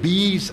20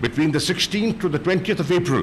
Between the 16th to the 20th of April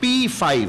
P5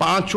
5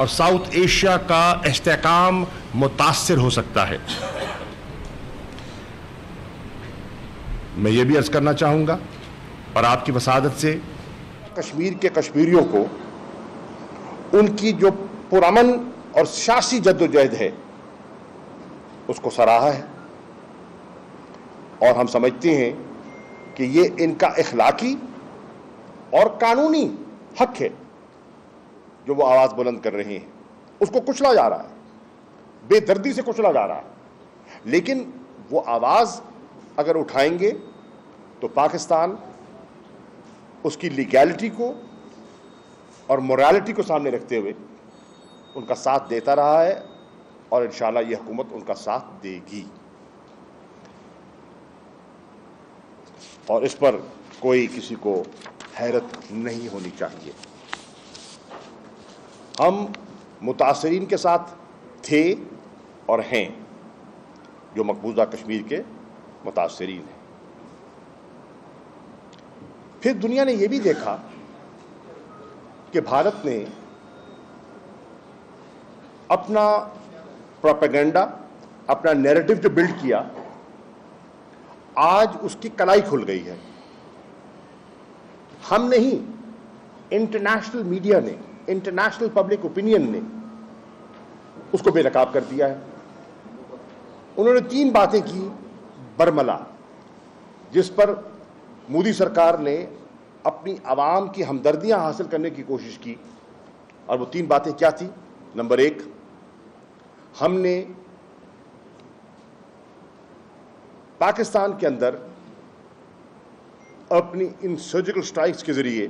اور south Asia کا استحکام متاثر ہو سکتا ہے. میں یہ بھی عرض کرنا چاہوں گا اور آپ کی وسادت سے کشمیر کے کشمیریوں کو ان کی جو پرامن اور سیاسی جدوجہد ہے اس کو سراہا ہے، اور ہم سمجھتے ہیں کہ یہ ان کا اخلاقی اور قانونی حق ہے جو وہ آواز بلند کر رہے ہیں. اس کو کچلا جا رہا ہے، بے دردی سے کچلا جا رہا ہے، لیکن وہ آواز اگر اٹھائیں گے تو پاکستان اس کی لیگیلٹی کو اور مورالٹی کو سامنے رکھتے ہوئے ان کا ساتھ دیتا رہا ہے، اور انشاءاللہ یہ حکومت ان کا ساتھ دے گی، اور اس پر کوئی کسی کو حیرت نہیں ہونی چاہیے. ہم متاثرین کے ساتھ تھے اور ہیں جو مقبوضہ کشمیر کے متاثرین ہیں. پھر دنیا نے یہ بھی دیکھا کہ بھارت نے اپنا پروپیگنڈا، اپنا نیریٹو جو بلڈ کیا، آج اس کی کلائی کھل گئی ہے. ہم نہیں، انٹرنیشنل میڈیا نے، انٹرنیشنل پبلک اوپینین نے اس کو بے نقاب کر دیا ہے. انہوں نے 3 باتیں کی برملا، جس پر مودی سرکار نے اپنی عوام کی ہمدردیاں حاصل کرنے کی کوشش کی. اور وہ 3 باتیں کیا تھی؟ نمبر 1، ہم نے پاکستان کے اندر اپنی ان سرجیکل سٹرائکس کے ذریعے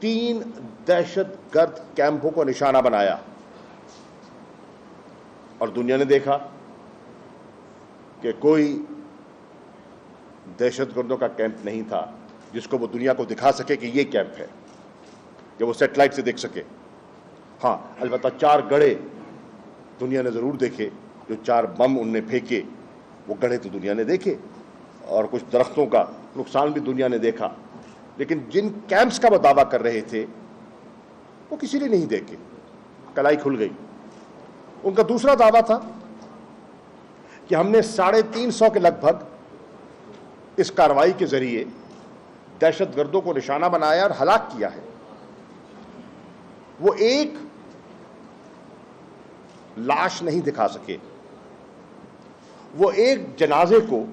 3 دہشت گرد کیمپوں کو نشانہ بنایا، اور دنیا نے دیکھا کہ کوئی دہشت گردوں کا کیمپ نہیں تھا جس کو وہ دنیا کو دکھا سکے کہ یہ کیمپ ہے، کہ وہ سیٹلائٹ سے دیکھ سکے. ہاں، البتہ 4 گڑھے دنیا نے ضرور دیکھے، جو 4 بم ان نے پھینکے، وہ گڑھے تو دنیا نے دیکھے، اور کچھ درختوں کا نقصان بھی دنیا نے دیکھا، لیکن جن کیمپس کا وہ دعویٰ کر رہے تھے وہ کسی نے نہیں دیکھے. کلائی کھل گئی. ان کا دوسرا دعویٰ تھا کہ ہم نے 350 کے لگ بھگ اس کارروائی کے ذریعے دہشت گردوں کو نشانہ بنایا اور ہلاک کیا ہے. وہ ایک لاش نہیں دکھا سکے، وہ ایک جنازے کو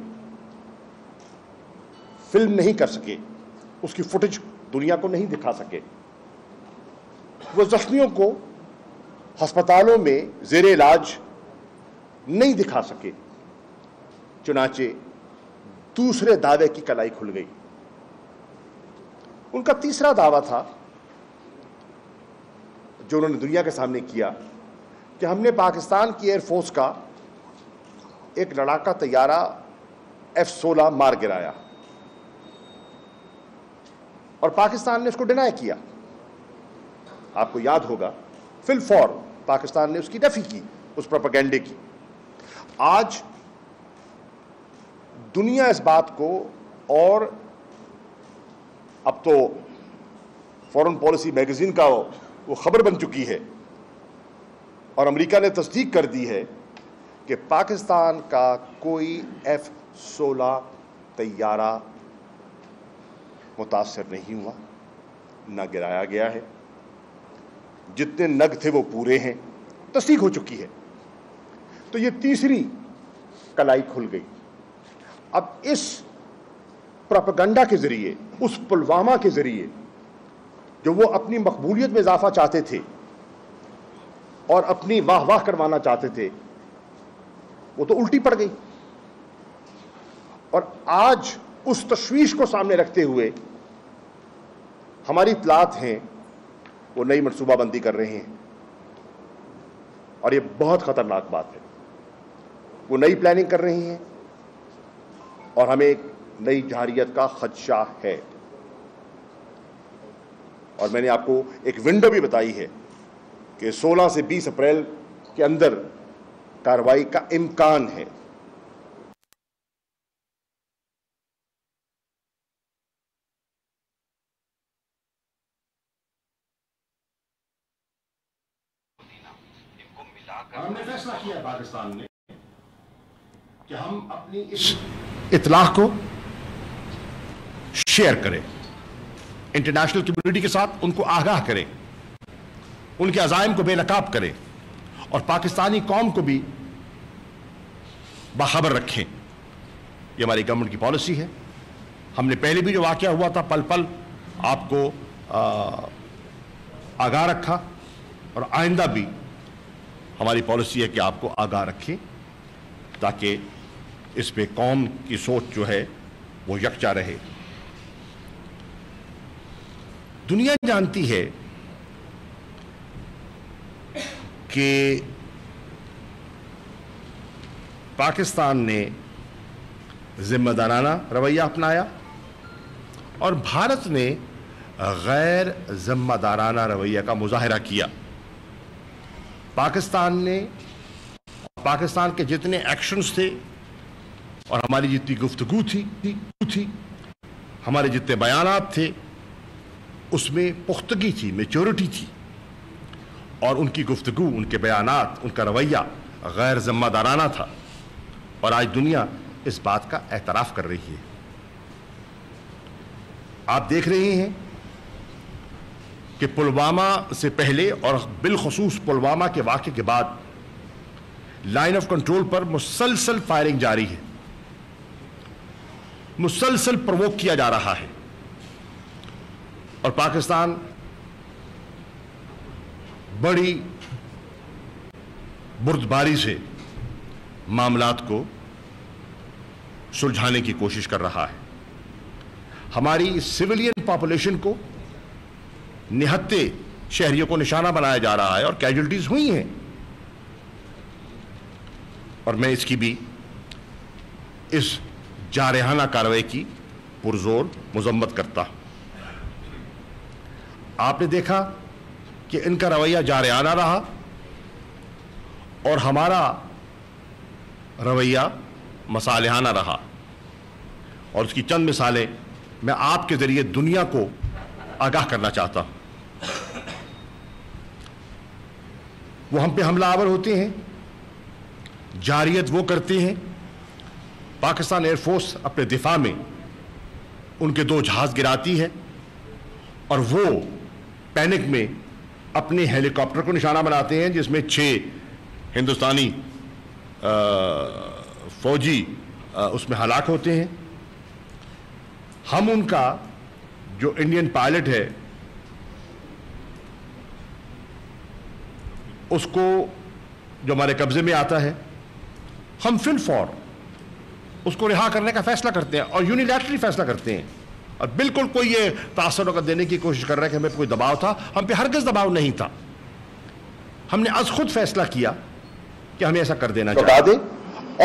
فلم نہیں کر سکے، اس کی فوٹیج دنیا کو نہیں دکھا سکے، وہ زخمیوں کو ہسپتالوں میں زیر علاج نہیں دکھا سکے. چنانچہ دوسرے دعوے کی کلائی کھل گئی. ان کا تیسرا دعویٰ تھا جو انہوں نے دنیا کے سامنے کیا، کہ ہم نے پاکستان کی ایئر فورس کا ایک لڑاکا طیارہ F-16 مار گرایا، اور پاکستان نے اس کو ڈینائی کیا. آپ کو یاد ہوگا فی الفور پاکستان نے اس کی نفی کی، اس پروپیگنڈے کی. آج دنیا اس بات کو، اور اب تو فورن پالیسی میگزین کا وہ خبر بن چکی ہے، اور امریکہ نے تصدیق کر دی ہے کہ پاکستان کا کوئی F-16 طیارہ متاثر نہیں ہوا، نہ گرایا گیا ہے. جتنے نگ تھے وہ پورے ہیں، تصدیق ہو چکی ہے. تو یہ تیسری کلائی کھل گئی. اب اس پروپیگنڈا کے ذریعے، اس پلوامہ کے ذریعے جو وہ اپنی مقبولیت میں اضافہ چاہتے تھے اور اپنی واہ واہ کروانا چاہتے تھے، وہ تو الٹی پڑ گئی. اور آج اس تشویش کو سامنے رکھتے ہوئے ہماری اطلاعات ہیں وہ نئی منصوبہ بندی کر رہے ہیں، اور یہ بہت خطرناک بات ہے. وہ نئی پلاننگ کر رہی ہیں، اور ہمیں ایک نئی جارحیت کا خدشہ ہے. اور میں نے آپ کو ایک ونڈو بھی بتائی ہے کہ 16 سے 20 اپریل کے اندر کارروائی کا امکان ہے. ہم نے فیصلہ کیا پاکستان نے کہ ہم اپنی اس اطلاع کو شیئر کریں، انٹرنیشنل کمیونٹی کے ساتھ ان کو آگاہ کریں، ان کے عزائم کو بے نقاب کریں اور پاکستانی قوم کو بھی باخبر رکھیں۔ یہ ہماری گورنمنٹ کی پالیسی ہے۔ ہم نے پہلے بھی جو واقعہ ہوا تھا پل پل آپ کو آگاہ رکھا، اور آئندہ بھی ہماری پالیسی ہے کہ آپ کو آگاہ رکھیں تاکہ اس پہ قوم کی سوچ جو ہے وہ یکجا رہے۔ دنیا جانتی ہے کہ پاکستان نے ذمہ دارانہ رویہ اپنایا اور بھارت نے غیر ذمہ دارانہ رویہ کا مظاہرہ کیا۔ پاکستان کے جتنے ایکشنز تھے اور ہماری جتنی گفتگو تھی، ہمارے جتنے بیانات تھے، اس میں پختگی تھی، میچورٹی تھی، اور ان کی گفتگو، ان کے بیانات، ان کا رویہ غیر ذمہ دارانہ تھا، اور آج دنیا اس بات کا اعتراف کر رہی ہے۔ آپ دیکھ رہے ہیں کہ پلوامہ سے پہلے اور بالخصوص پلوامہ کے واقعے کے بعد لائن آف کنٹرول پر مسلسل فائرنگ جاری ہے، مسلسل پرووک کیا جا رہا ہے، اور پاکستان بڑی بردباری سے معاملات کو سلجھانے کی کوشش کر رہا ہے۔ ہماری سویلین پاپولیشن کو، نہتے شہریوں کو نشانہ بنایا جا رہا ہے اور کیجولٹیز ہوئی ہیں، اور میں اس کی بھی اس جارحانہ کارروائی کی پرزور مذمت کرتا ہوں۔ آپ نے دیکھا کہ ان کا رویہ جارحانہ رہا اور ہمارا رویہ مصالحانہ رہا، اور اس کی چند مثالیں میں آپ کے ذریعے دنیا کو آگاہ کرنا چاہتا ہوں۔ وہ ہم پہ حملہ آور ہوتے ہیں، جارحیت وہ کرتے ہیں، پاکستان ایئر فورس اپنے دفاع میں ان کے 2 جہاز گراتی ہے، اور وہ پینک میں اپنے ہیلی کاپٹر کو نشانہ بناتے ہیں، جس میں 6 ہندوستانی فوجی اس میں ہلاک ہوتے ہیں۔ ہم ان کا جو انڈین پائلٹ ہے اس کو جو ہمارے قبضے میں آتا ہے، ہم فن فور اس کو رہا کرنے کا فیصلہ کرتے ہیں، اور یونیلیٹرلی فیصلہ کرتے ہیں، اور بالکل کوئی یہ تاثر دینے کی کوشش کر رہا ہے کہ ہمیں کوئی دباؤ تھا، ہم پہ ہرگز دباؤ نہیں تھا۔ ہم نے از خود فیصلہ کیا کہ ہمیں ایسا کر دینا چاہیے، دیں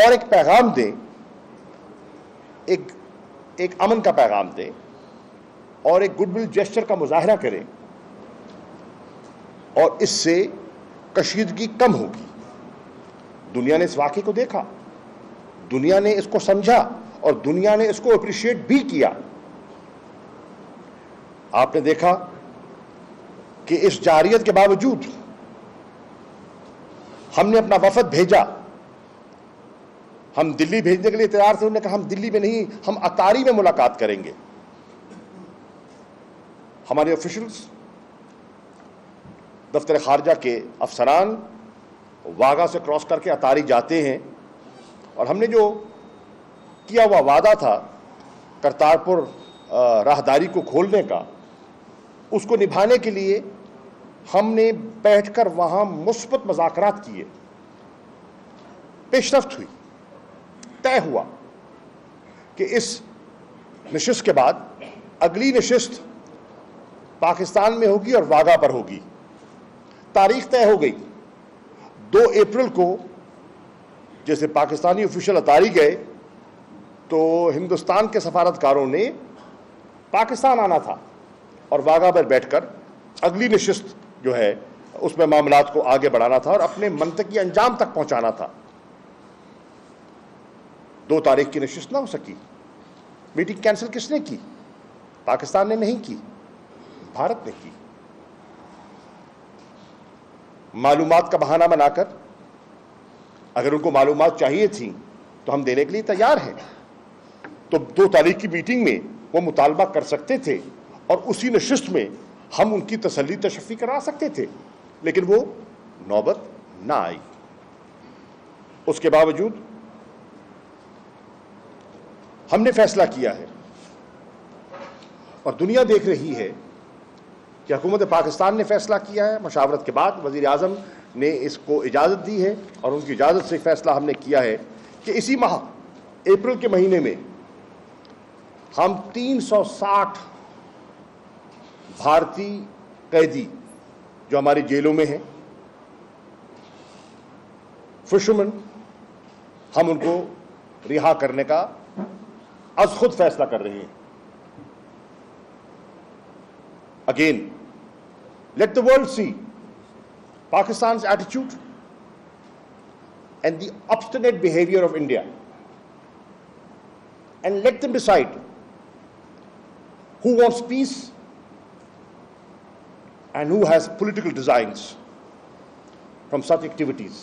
اور ایک پیغام دیں، ایک امن کا پیغام دیں اور ایک گڈ ول جیسچر کا مظاہرہ کریں، اور اس سے کشیدگی کم ہوگی۔ دنیا نے اس واقعے کو دیکھا، دنیا نے اس کو سمجھا، اور دنیا نے اس کو اپریشیٹ بھی کیا۔ آپ نے دیکھا کہ اس جارحیت کے باوجود ہم نے اپنا وفد بھیجا، ہم دلی بھیجنے کے لیے تیار تھے، انہوں نے کہا ہم دلی میں نہیں، ہم اطاری میں ملاقات کریں گے۔ ہمارے آفیشلز، دفتر خارجہ کے افسران واگا سے کراس کر کے اطاری جاتے ہیں، اور ہم نے جو کیا ہوا وعدہ تھا کرتارپور راہداری کو کھولنے کا، اس کو نبھانے کے لیے ہم نے بیٹھ کر وہاں مثبت مذاکرات کیے، پیش رفت ہوئی، طے ہوا کہ اس نشست کے بعد اگلی نشست پاکستان میں ہوگی اور واگا پر ہوگی۔ تاریخ طے ہو گئی، 2 اپریل کو جیسے پاکستانی آفیشل اطاری گئے تو ہندوستان کے سفارتکاروں نے پاکستان آنا تھا اور واگا پر بیٹھ کر اگلی نشست جو ہے اس میں معاملات کو آگے بڑھانا تھا اور اپنے منطقی انجام تک پہنچانا تھا۔ 2 تاریخ کی نشست نہ ہو سکی۔ میٹنگ کینسل کس نے کی؟ پاکستان نے نہیں کی، بھارت نے کی۔ معلومات کا بہانہ بنا کر اگر ان کو معلومات چاہیے تھیں تو ہم دینے کے لیے تیار ہیں. تو 2 تاریخ کی میٹنگ میں وہ مطالبہ کر سکتے تھے اور اسی نشست میں ہم ان کی تسلی تشفی کرا سکتے تھے, لیکن وہ نوبت نہ آئی. اس کے باوجود ہم نے فیصلہ کیا ہے اور دنیا دیکھ رہی ہے کہ حکومت پاکستان نے فیصلہ کیا ہے. مشاورت کے بعد وزیر اعظم نے اس کو اجازت دی ہے اور ان کی اجازت سے فیصلہ ہم نے کیا ہے کہ اسی ماہ اپریل کے مہینے میں ہم 360 بھارتی قیدی جو ہماری جیلوں میں ہیں, فشرمن, ہم ان کو رہا کرنے کا از خود فیصلہ کر رہے ہیں. Again, let the world see Pakistan's attitude and the obstinate behavior of India, and let them decide who wants peace and who has political designs from such activities.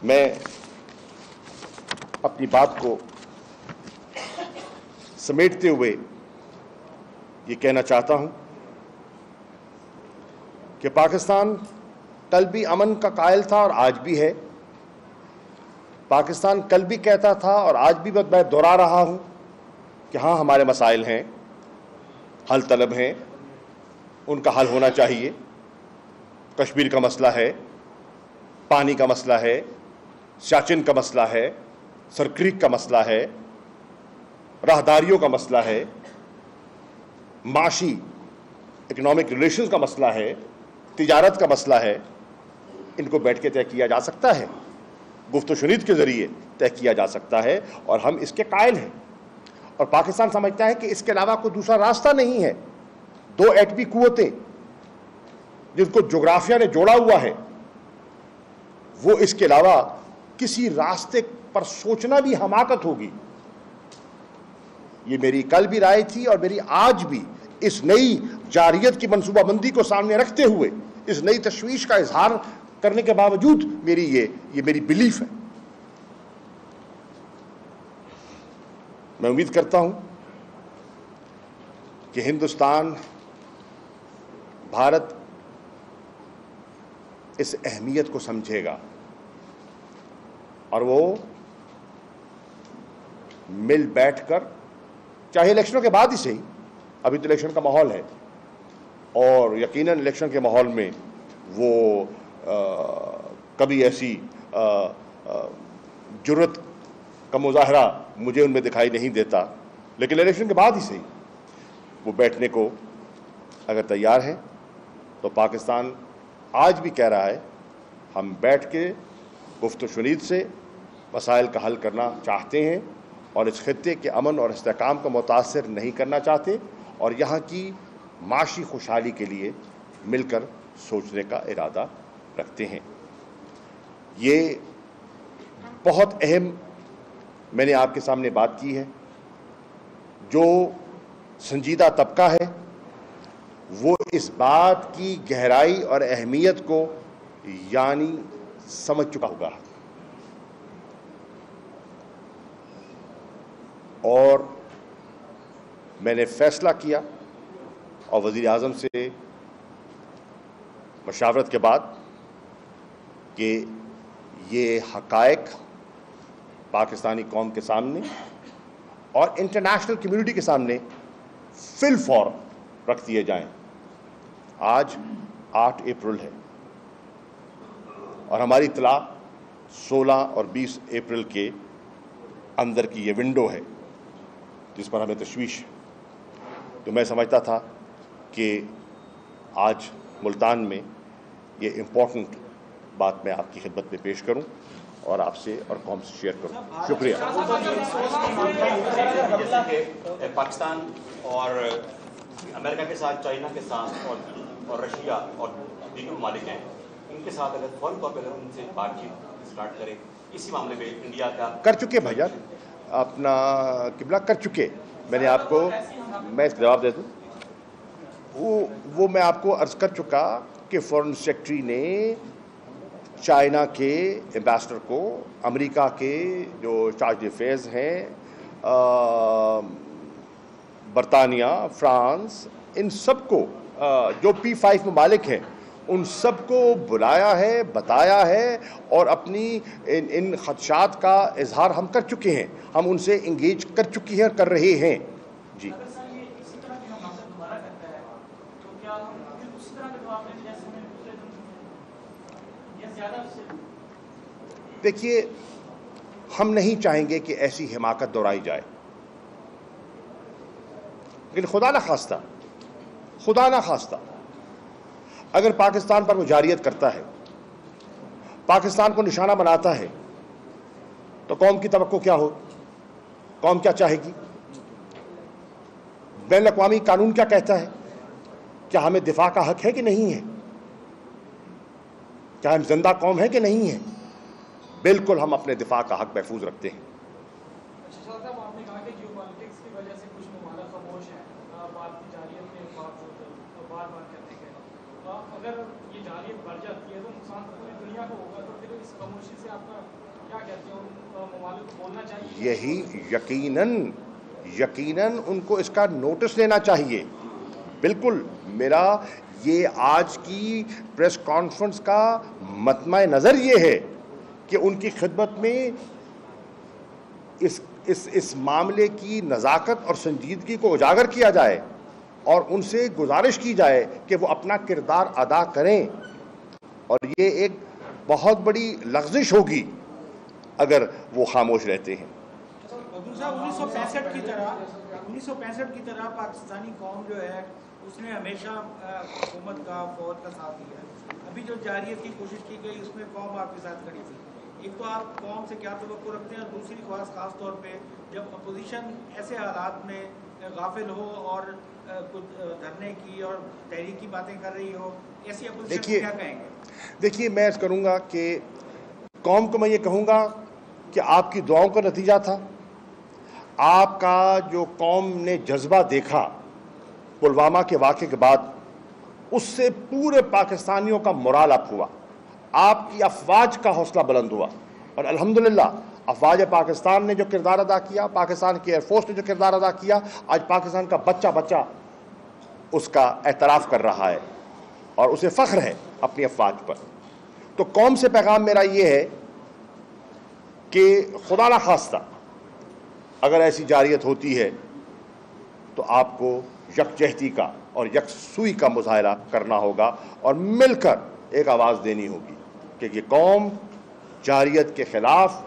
میں اپنی بات کو سمیٹتے ہوئے یہ کہنا چاہتا ہوں کہ پاکستان کل بھی امن کا قائل تھا اور آج بھی ہے. پاکستان کل بھی کہتا تھا اور آج بھی میں دہرا رہا ہوں کہ ہاں ہمارے مسائل ہیں, حل طلب ہیں, ان کا حل ہونا چاہیے. کشمیر کا مسئلہ ہے, پانی کا مسئلہ ہے, سیاچن کا مسئلہ ہے, سرکریک کا مسئلہ ہے, راہداریوں کا مسئلہ ہے, معاشی اکنامک ریلیشنز کا مسئلہ ہے, تجارت کا مسئلہ ہے. ان کو بیٹھ کے طے کیا جا سکتا ہے, گفت و شنید کے ذریعے طے کیا جا سکتا ہے اور ہم اس کے قائل ہیں. اور پاکستان سمجھتا ہے کہ اس کے علاوہ کوئی دوسرا راستہ نہیں ہے. 2 ایٹمی قوتیں جن کو جغرافیہ نے جوڑا ہوا ہے, وہ اس کے علاوہ کسی راستے پر سوچنا بھی حماقت ہوگی. یہ میری کل بھی رائے تھی اور میری آج بھی, اس نئی جارحیت کی منصوبہ بندی کو سامنے رکھتے ہوئے, اس نئی تشویش کا اظہار کرنے کے باوجود یہ میری بلیف ہے. میں امید کرتا ہوں کہ ہندوستان, بھارت اس اہمیت کو سمجھے گا اور وہ مل بیٹھ کر, چاہے الیکشنوں کے بعد ہی صحیح, ابھی تو الیکشن کا ماحول ہے اور یقیناً الیکشن کے ماحول میں وہ کبھی ایسی جرت کا مظاہرہ مجھے ان میں دکھائی نہیں دیتا, لیکن الیکشن کے بعد ہی صحیح وہ بیٹھنے کو اگر تیار ہیں تو پاکستان آج بھی کہہ رہا ہے ہم بیٹھ کے گفت و شنید سے مسائل کا حل کرنا چاہتے ہیں اور اس خطے کے امن اور استحکام کو متاثر نہیں کرنا چاہتے اور یہاں کی معاشی خوشحالی کے لیے مل کر سوچنے کا ارادہ رکھتے ہیں. یہ بہت اہم میں نے آپ کے سامنے بات کی ہے. جو سنجیدہ طبقہ ہے وہ اس بات کی گہرائی اور اہمیت کو یعنی سمجھ چکا ہوگا اور میں نے فیصلہ کیا اور وزیر اعظم سے مشاورت کے بعد کہ یہ حقائق پاکستانی قوم کے سامنے اور انٹرنیشنل کمیونٹی کے سامنے فی الفور رکھ دیے جائیں. آج 8 اپریل ہے اور ہماری اطلاع 16 اور 20 اپریل کے اندر کی یہ ونڈو ہے جس پر ہمیں تشویش ہے. تو میں سمجھتا تھا کہ آج ملتان میں یہ امپورٹنٹ بات میں آپ کی خدمت میں پیش کروں اور آپ سے اور قوم سے شیئر کروں. شکریہ. پاکستان اور امریکہ کے ساتھ, چائنا کے ساتھ اور رشیا اور دیگر ممالک ہیں, ان کے ساتھ اگر فوری طور پر ان سے بات چیت اسٹارٹ کریں اسی معاملے میں انڈیا کا کر چکے بھائی جان, اپنا قبلہ کر چکے. میں نے آپ کو میں اس کا جواب دے دوں. وہ میں آپ کو عرض کر چکا کہ فورن سیکرٹری نے چائنا کے ایمبیسڈر کو، امریکہ کے جو چارج افیئرز ہیں، برطانیہ، فرانس، ان سب کو، جو P5 ممالک ہیں، ان سب کو بلایا ہے، بتایا ہے، اور اپنی ان خدشات کا اظہار ہم کر چکے ہیں، ہم ان سے انگیج کر چکی ہیں اور کر رہے ہیں. جی دیکھیے، ہم نہیں چاہیں گے کہ ایسی حماقت دہرائی جائے، لیکن خدا نہ خواستہ اگر پاکستان پر وہ جارحیت کرتا ہے، پاکستان کو نشانہ بناتا ہے، تو قوم کی توقع کیا ہو؟ قوم کیا چاہے گی؟ بین الاقوامی قانون کیا کہتا ہے؟ کیا ہمیں دفاع کا حق ہے کہ نہیں ہے؟ کیا ہم زندہ قوم ہیں کہ نہیں ہیں؟ بالکل ہم اپنے دفاع کا حق محفوظ رکھتے ہیں. آپ نے کہا کہ جیو پالیٹکس کی وجہ سے کچھ ممالک خاموش ہیں بات کی جارحیت کے باوجود بار کرنے کے. اگر یہ جارحیت بڑھ جاتی ہے تو نقصان پوری دنیا کو ہوگا، تو پھر اس خاموشی سے آپ کا کیا کہتے ہیں؟ ان ممالک کو بولنا چاہیے؟ یہی یقیناً ان کو اس کا نوٹس لینا چاہیے. بالکل میرا یہ آج کی پریس کانفرنس کا مطمع نظر یہ ہے کہ ان کی خدمت میں اس معاملے کی نزاکت اور سنجیدگی کو اجاگر کیا جائے، اور ان سے گزارش کی جائے کہ وہ اپنا کردار ادا کریں. اور یہ ایک بہت بڑی لغزش ہوگی اگر وہ خاموش رہتے ہیں. صاحب 1965 کی طرح پاکستانی قوم جو ہے اس نے ہمیشہ حکومت کا، فوج کا ساتھ دیا ہے. ابھی جو جارحیت کی کوشش کی گئی اس میں قوم آپ کے ساتھ کھڑی تھی. ایک تو آپ قوم سے کیا توقع رکھتے ہیں، اور دوسری خاص طور پہ جب اپوزیشن ایسے حالات میں غافل ہو اور کچھ دھرنے کی اور تحریک کی باتیں کر رہی ہو، ایسی اپوزیشن کو کیا کہیں گے؟ دیکھیے میں عرض کروں گا کہ قوم کو میں یہ کہوں گا کہ آپ کی دعاؤں کا نتیجہ تھا. آپ کا جو قوم نے جذبہ دیکھا پلوامہ کے واقعے کے بعد، اس سے پورے پاکستانیوں کا مورال اپ ہوا، آپ کی افواج کا حوصلہ بلند ہوا. اور الحمدللہ افواج پاکستان نے جو کردار ادا کیا، پاکستان کی ایئر فورس نے جو کردار ادا کیا، آج پاکستان کا بچہ اس کا اعتراف کر رہا ہے اور اسے فخر ہے اپنی افواج پر. تو قوم سے پیغام میرا یہ ہے کہ خدا نہ خواستہ اگر ایسی جارحیت ہوتی ہے تو آپ کو یکجہتی کا اور یکسوئی کا مظاہرہ کرنا ہوگا، اور مل کر ایک آواز دینی ہوگی کہ یہ قوم جارحیت کے خلاف،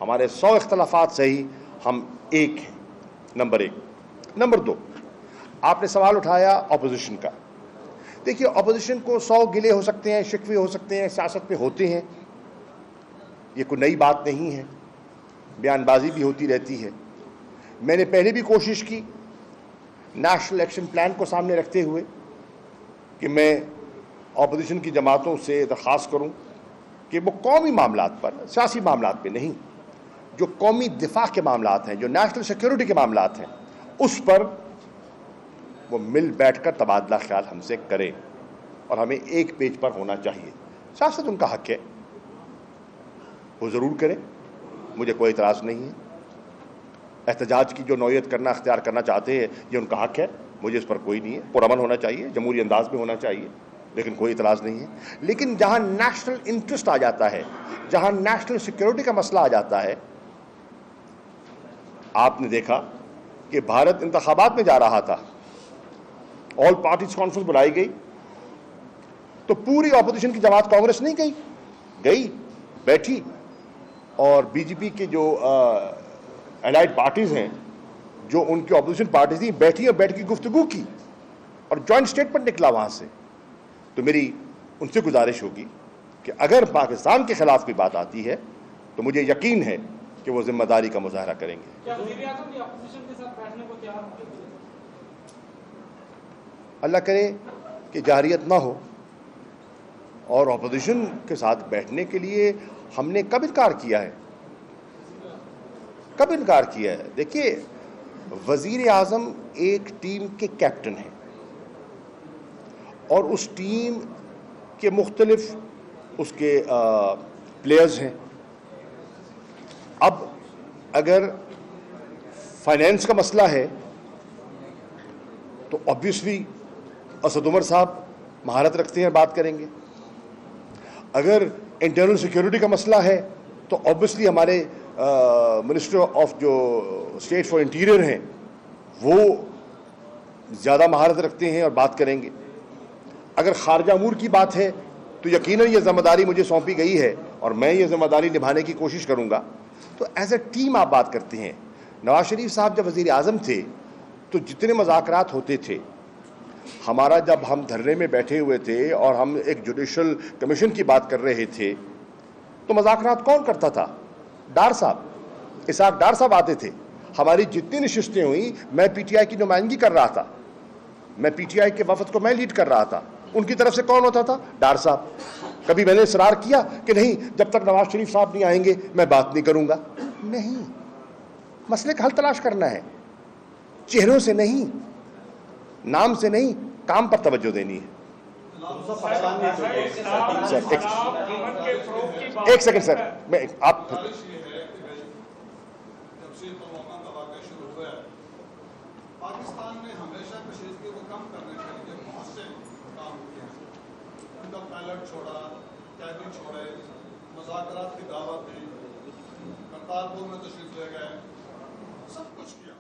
ہمارے 100 اختلافات سے ہی ہم ایک ہیں. نمبر 1. نمبر 2، آپ نے سوال اٹھایا اپوزیشن کا. دیکھیے اپوزیشن کو 100 گلے ہو سکتے ہیں، شکوے ہو سکتے ہیں، سیاست میں ہوتے ہیں، یہ کوئی نئی بات نہیں ہے، بیان بازی بھی ہوتی رہتی ہے. میں نے پہلے بھی کوشش کی نیشنل ایکشن پلان کو سامنے رکھتے ہوئے کہ میں اپوزیشن کی جماعتوں سے درخواست کروں کہ وہ قومی معاملات پر، سیاسی معاملات پہ نہیں، جو قومی دفاع کے معاملات ہیں، جو نیشنل سیکیورٹی کے معاملات ہیں، اس پر وہ مل بیٹھ کر تبادلہ خیال ہم سے کریں، اور ہمیں ایک پیج پر ہونا چاہیے. سیاست ان کا حق ہے، وہ ضرور کریں، مجھے کوئی اعتراض نہیں ہے. احتجاج کی جو نوعیت کرنا اختیار کرنا چاہتے ہیں یہ ان کا حق ہے، مجھے اس پر کوئی نہیں ہے. پرامن ہونا چاہیے، جمہوری انداز میں ہونا چاہیے، لیکن کوئی اعتراض نہیں ہے. لیکن جہاں نیشنل انٹرسٹ آ جاتا ہے، جہاں نیشنل سیکیورٹی کا مسئلہ آ جاتا ہے، آپ نے دیکھا کہ بھارت انتخابات میں جا رہا تھا، آل پارٹیز کانفرنس بلائی گئی، تو پوری اپوزیشن کی جماعت کانگریس نہیں گئی بیٹھی، اور بی جے پی کے جو الائڈ پارٹیز ہیں، جو ان کی اپوزیشن پارٹیز تھیں، بیٹھی اور بیٹھ کی گفتگو کی اور جوائنٹ اسٹیٹمنٹ نکلا وہاں سے. تو میری ان سے گزارش ہوگی کہ اگر پاکستان کے خلاف کوئی بات آتی ہے تو مجھے یقین ہے کہ وہ ذمہ داری کا مظاہرہ کریں گے. کیا وزیر اعظم کی اپوزیشن کے ساتھ بیٹھنے کو تیار ہوں گے؟ اللہ کرے کہ جارحیت نہ ہو، اور اپوزیشن کے ساتھ بیٹھنے کے لیے ہم نے کب انکار کیا ہے؟ کب انکار کیا ہے؟ دیکھیے وزیر اعظم ایک ٹیم کے کیپٹن ہیں، اور اس ٹیم کے مختلف اس کے پلیئرز ہیں. اب اگر فائنینس کا مسئلہ ہے تو آبویسلی اسد عمر صاحب مہارت رکھتے ہیں, بات کریں گے. اگر انٹرنل سیکیورٹی کا مسئلہ ہے تو آبویسلی ہمارے منسٹر آف جو اسٹیٹ فار انٹیریئر ہیں وہ زیادہ مہارت رکھتے ہیں اور بات کریں گے. اگر خارجہ امور کی بات ہے تو یقیناً یہ ذمہ داری مجھے سونپی گئی ہے اور میں یہ ذمہ داری نبھانے کی کوشش کروں گا. تو ایز اے ٹیم آپ بات کرتے ہیں. نواز شریف صاحب جب وزیر اعظم تھے تو جتنے مذاکرات ہوتے تھے, ہمارا جب ہم دھرنے میں بیٹھے ہوئے تھے اور ہم ایک جوڈیشل کمیشن کی بات کر رہے تھے تو مذاکرات کون کرتا تھا؟ ڈار صاحب, اسحاق ڈار صاحب آتے تھے. ہماری جتنی نشستیں ہوئیں میں پی ٹی آئی کی نمائندگی کر رہا تھا, میں پی ٹی آئی کے وفد کو میں لیڈ کر رہا تھا. ان کی طرف سے کون ہوتا تھا؟ ڈار صاحب. کبھی میں نے اصرار کیا کہ نہیں جب تک نواز شریف صاحب نہیں آئیں گے میں بات نہیں کروں گا؟ نہیں, مسئلے کا حل تلاش کرنا ہے, چہروں سے نہیں, نام سے نہیں, کام پر توجہ دینی ہے. ایک سیکنڈ سر, میں آپ پاکستان نے ہمیشہ کشیدگی کو کم کرنے کے لیے بہت سے کام کیے ہیں. ان کا پائلٹ چھوڑا, قیدی چھوڑے, مذاکرات کی دعوت دی, کرتارپور میں تشریف لے گئے, سب کچھ کیا.